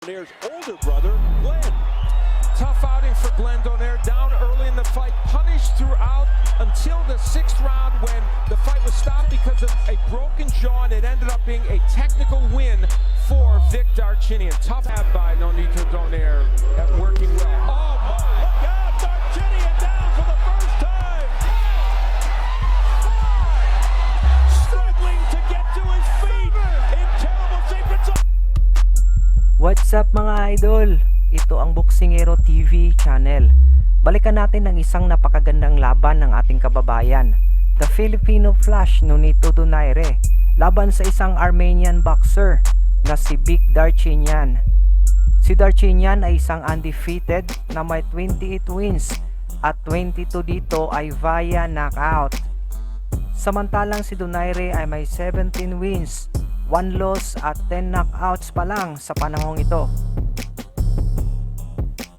Donaire's older brother, Glenn. Tough outing for Glenn Donaire, down early in the fight, punished throughout until the 6th round when the fight was stopped because of a broken jaw, and it ended up being a technical win for Vic Darchinyan. Tough out by Nonito Donaire at working well. Oh my, look out, Darchinyan down for the first time! Struggling to get to his feet in terrible shape. What's up mga idol? Ito ang Boksingero TV channel. Balikan natin ang isang napakagandang laban ng ating kababayan, the Filipino Flash Nonito Donaire, laban sa isang Armenian Boxer na si Vic Darchinyan. Si Darchinyan ay isang undefeated na may 28 wins at 22 dito ay via knockout. Samantalang si Donaire ay may 17 wins, 1 loss at 10 knockouts pa lang sa panahong ito.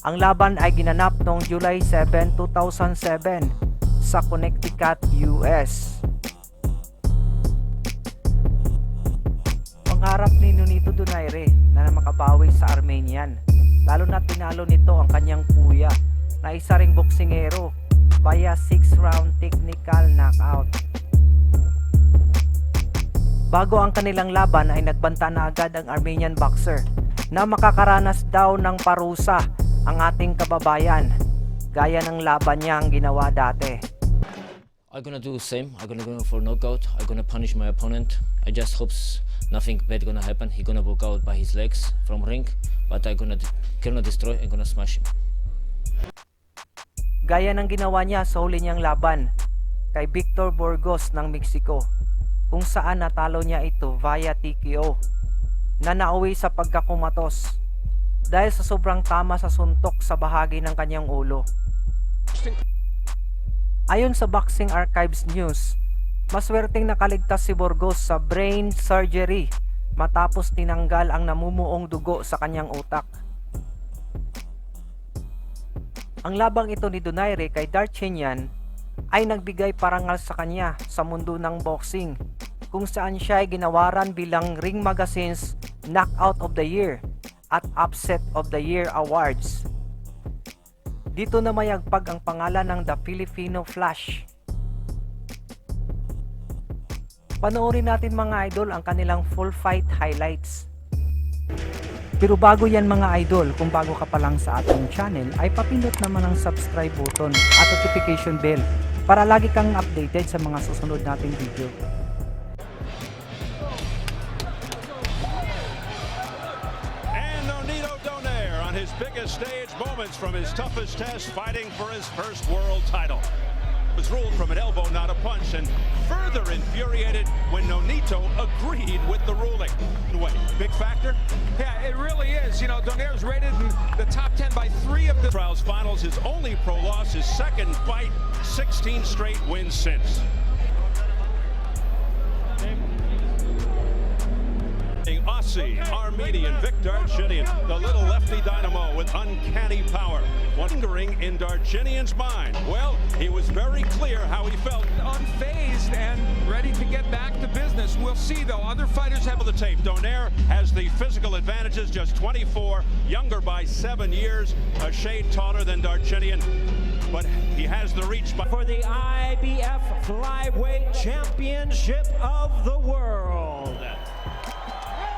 Ang laban ay ginanap noong July 7, 2007 sa Connecticut, US. Pangarap ni Nonito Donaire na makabawi sa Armenian, lalo na tinalo nito ang kanyang kuya na isa ring boksingero via 6-round technical knockout. Bago ang kanilang laban ay nagbanta na agad ang Armenian Boxer na makakaranas daw ng parusa ang ating kababayan, gaya ng laban niya ang ginawa dati. I'm gonna do the same. I'm gonna go for knockout. I'm gonna punish my opponent. I just hope nothing bad gonna happen. He gonna walk out by his legs from ring, but I gonna destroy. I'm gonna smash him. Gaya ng ginawa niya sa huli niyang laban kay Victor Burgos ng Mexico, kung saan natalo niya ito via TKO na nauwi sa pagkakumatos dahil sa sobrang tama sa suntok sa bahagi ng kanyang ulo. Ayon sa Boxing Archives News, maswerteng nakaligtas si Burgos sa brain surgery matapos tinanggal ang namumuong dugo sa kanyang utak. Ang labang ito ni Donaire kay Darchinyan ay nagbigay parangal sa kanya sa mundo ng boxing, kung saan siya ay ginawaran bilang Ring Magazine's Knockout of the Year at Upset of the Year Awards. Dito na mayagpag ang pangalan ng The Filipino Flash. Panoorin natin mga idol ang kanilang full fight highlights. Pero bago yan mga idol, kung bago ka pa lang sa ating channel, ay papindot naman ang subscribe button at notification bell para lagi kang updated sa mga susunod nating video. His biggest stage moments from his toughest test, fighting for his first world title. Was ruled from an elbow, not a punch, and further infuriated when Nonito agreed with the ruling. What, big factor? Yeah, it really is. You know, Donaire's rated in the top 10 by 3 of the Trials finals, his only pro loss, his second fight, 16 straight wins since. Aussie, Armenian Vic Darchinyan, the little lefty dynamo with uncanny power. Wondering in Darchinyan's mind. Well, he was very clear how he felt. unfazed and ready to get back to business. We'll see though, other fighters have The tape. Donaire has the physical advantages, just 24, younger by 7 years, a shade taller than Darchinyan, but he has the reach. For the IBF Flyweight Championship of the World.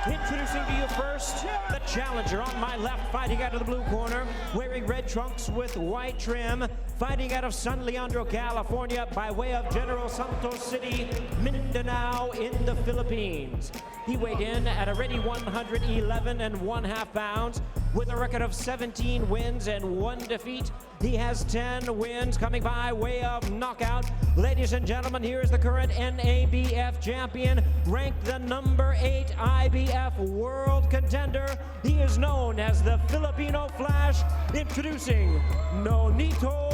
Introducing to you first, the challenger on my left, fighting out of the blue corner, wearing red trunks with white trim, fighting out of San Leandro, California, by way of General Santos City, Mindanao in the Philippines. He weighed in at a ready 111 1/2 pounds, with a record of 17 wins and 1 defeat. He has 10 wins coming by way of knockout. Ladies and gentlemen, here is the current NABF champion, ranked the number 8 IBF world contender. He is known as the Filipino Flash, introducing Nonito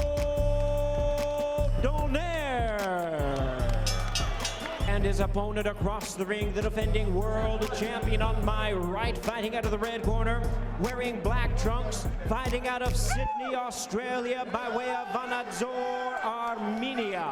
Donaire. And his opponent across the ring, the defending world champion on my right, fighting out of the red corner, wearing black trunks, fighting out of Sydney, Australia, by way of Vanadzor, Armenia.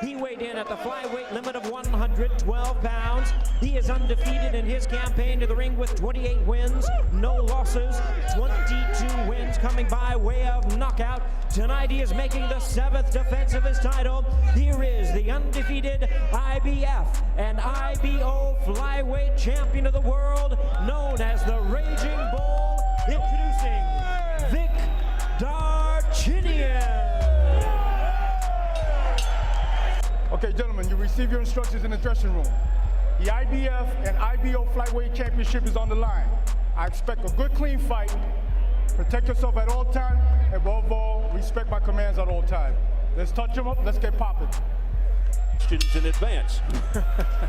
He weighed in at the flyweight limit of 112 pounds. He is undefeated in his campaign to the ring with 28 wins, no losses, 22 wins coming by way of knockout. Tonight he is making the 7th defense of his title. Here is the undefeated IBF and IBO flyweight champion of the world, known as the Raging Bull, introducing Vic Darchinyan. Okay, gentlemen, you receive your instructions in the dressing room. The IBF and IBO Flyweight Championship is on the line. I expect a good, clean fight. Protect yourself at all times, and above all, respect my commands at all times. Let's touch them up, let's get popping. Questions in advance.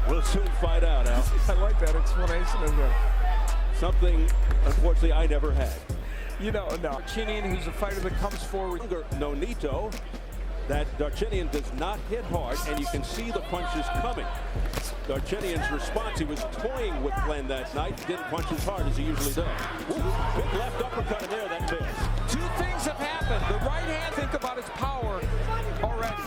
We'll soon find out, Al. I like that explanation of that. Something, unfortunately, I never had. You know, no. Darchinyan, who's a fighter that comes forward. Nonito, that Darchinyan does not hit hard, and you can see the punches coming. Darchinyan's response, he was toying with Glenn that night, didn't punch as hard as he usually does. Big left uppercut in there, that missed. Two things have happened. The right hand, think about his power already.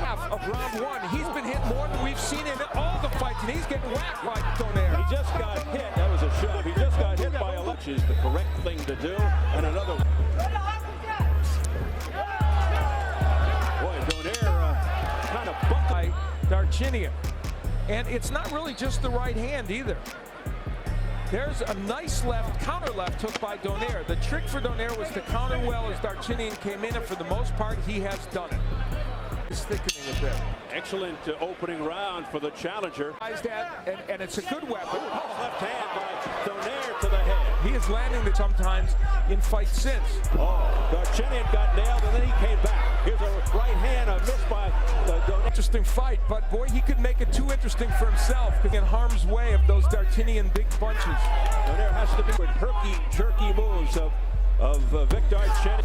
Half of round one, he's been hit more than we've seen in all the fights, and he's getting whacked by Donaire. He just got hit. That was a shove. He just got hit by a lunch, is the correct thing to do. And another one. Boy, Donaire kind of bucked By Darchinyan. And it's not really just the right hand either. There's a nice left, counter left hook by Donaire. The trick for Donaire was to counter well as Darchinyan came in, and for the most part, he has done it. It's thickening a bit. excellent opening round for the challenger. And it's a good weapon. Left hand by Donaire to the head. He is landing it sometimes in fights since. Darchinyan got nailed and then he came back. Here's a right hand, a miss by Donaire. Interesting fight, but boy, he could make it too interesting for himself because in harm's way of those Darchinyan big punches. Donaire has to be with herky-jerky moves of Vic Darchinyan.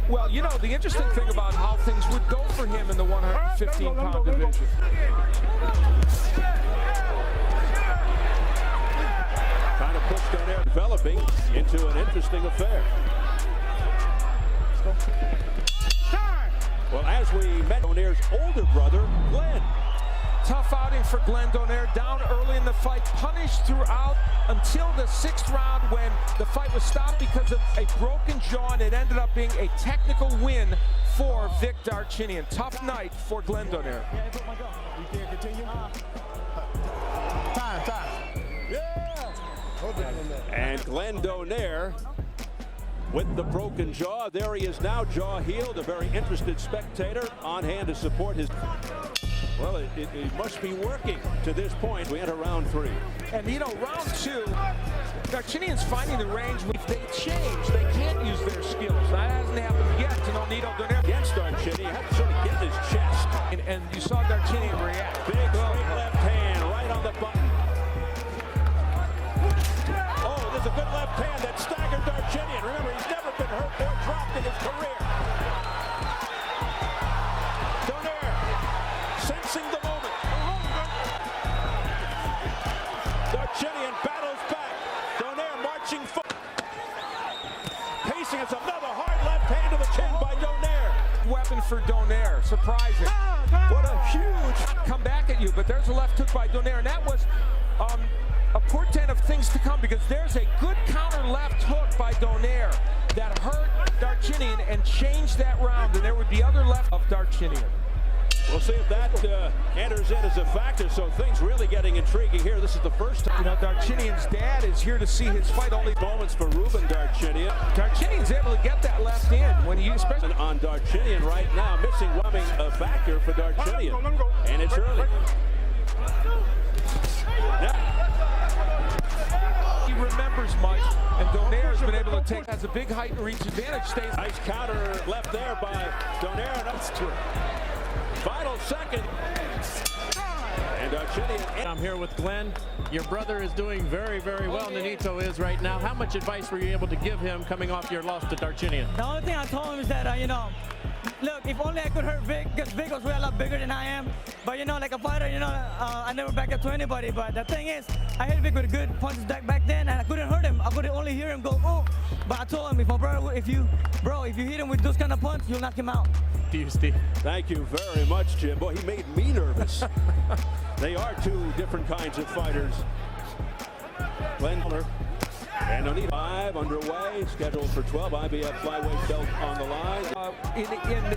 Well, you know, the interesting thing about how things would go for him in the 115-pound division. Trying to push Donaire, developing into an interesting affair. Well, as we met Donaire's older brother, Glenn. Tough outing for Glenn Donaire, down early in the fight, punished throughout until the 6th round when the fight was stopped because of a broken jaw, and it ended up being a technical win for Vic Darchinyan. Tough night for Glenn Donaire. You can't continue? Time. Yeah! And Glenn Donaire with the broken jaw. There he is now, jaw healed. A very interested spectator on hand to support his... Well, it must be working to this point. We enter round 3. And you know, round 2, Darchinyan's finding the range. If they change, they can't use their skills. That hasn't happened yet to Nonito Donaire. Against Darchinyan, he had to sort of get in his chest. And you saw Darchinyan react. Big straight left hand right on the button. Oh, there's a good left hand that staggered Darchinyan. Remember, he's never been hurt or dropped in his career. Sensing the moment. Darchinyan battles back. Donaire marching forward. Pacing, it's another hard left hand to the chin by Donaire. Weapon for Donaire, surprising. What a huge come back at you, but there's a left hook by Donaire, and that was a portent of things to come because there's a good counter left hook by Donaire that hurt Darchinyan and changed that round, and there would be other left of Darchinyan. We'll see if that enters in as a factor, so things really getting intriguing here. This is the first time. You know, Darchinyan's dad is here to see his fight. Only Moments for Ruben Darchinyan. Darchinyan's able to get that left in when he especially On Darchinyan right now, missing a factor for Darchinyan. And it's early. he remembers much, and Donaire's been able to take, has a big height and reach advantage. Stays Nice counter left there by Donaire. That's true. Final second. And Darchinyan. I'm here with Glenn. Your brother is doing very, very well. Nonito is right now. How much advice were you able to give him coming off your loss to Darchinyan? The only thing I told him is that, you know, look, if only I could hurt Vic, because Vic was really a lot bigger than I am. But, you know, like a fighter, you know, I never back up to anybody. But the thing is, I hit Vic with good punches back then, and I couldn't hurt him. I could only hear him go, oh. But I told him, if you hit him with those kind of punches, you'll knock him out. to you, Steve. Thank you very much, Jim. Boy, he made me nervous. They are two different kinds of fighters. Glenn and Nonito 5 underway, scheduled for 12 IBF flyweight belt on the line. In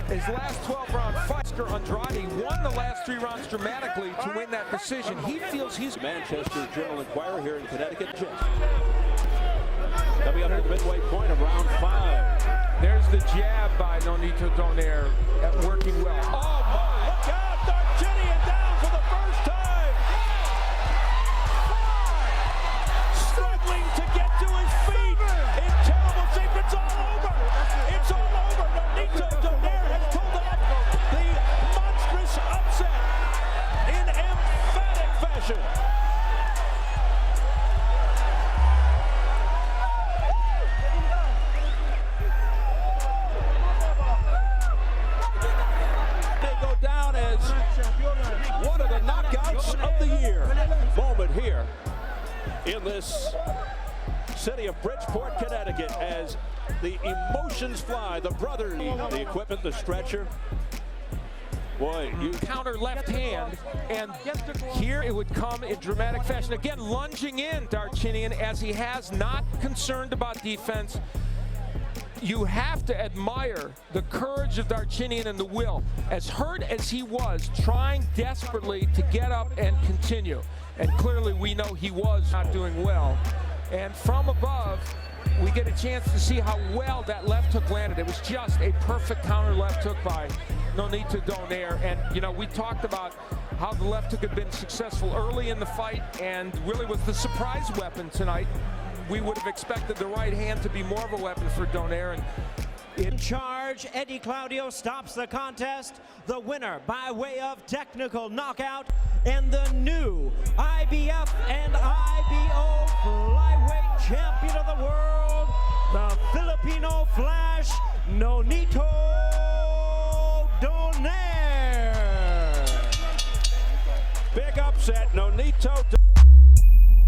his last 12-round fight, Andrade won the last 3 rounds dramatically to win that decision. He feels he's... Manchester Journal-Inquirer here in Connecticut. They'll be up at the midway point of round 5. There's the jab by Nonito Donaire working well. Oh, my! Look out! Darchinyan down for the first time! Struggling to get to his feet in terrible shape. It's all over! It's all over! Nonito Donaire has pulled off the monstrous upset in emphatic fashion. One of the knockouts of the year. Moment here in this city of Bridgeport, Connecticut, as the emotions fly. The brothers, the equipment, the stretcher. Boy, you counter left hand, and here it would come in dramatic fashion. Again, lunging in Darchinyan as he has, not concerned about defense. You have to admire the courage of Darchinyan and the will. As hurt as he was, trying desperately to get up and continue. And clearly we know he was not doing well. And from above, we get a chance to see how well that left hook landed. It was just a perfect counter left hook by Nonito Donaire. And, you know, we talked about how the left hook had been successful early in the fight and really was the surprise weapon tonight. We would have expected the right hand to be more of a weapon for Donaire. And in charge, Eddie Claudio stops the contest. The winner by way of technical knockout and the new IBF and IBO flyweight champion of the world, the Filipino Flash, Nonito Donaire. big upset, Nonito.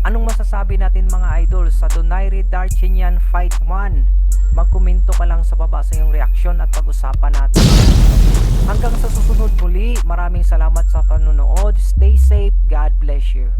Anong masasabi natin mga idol sa Donaire Darchinyan Fight 1? Magkomento ka lang sa baba sa iyong reaksyon at pag-usapan natin. Hanggang sa susunod muli, maraming salamat sa panonood. Stay safe, God bless you.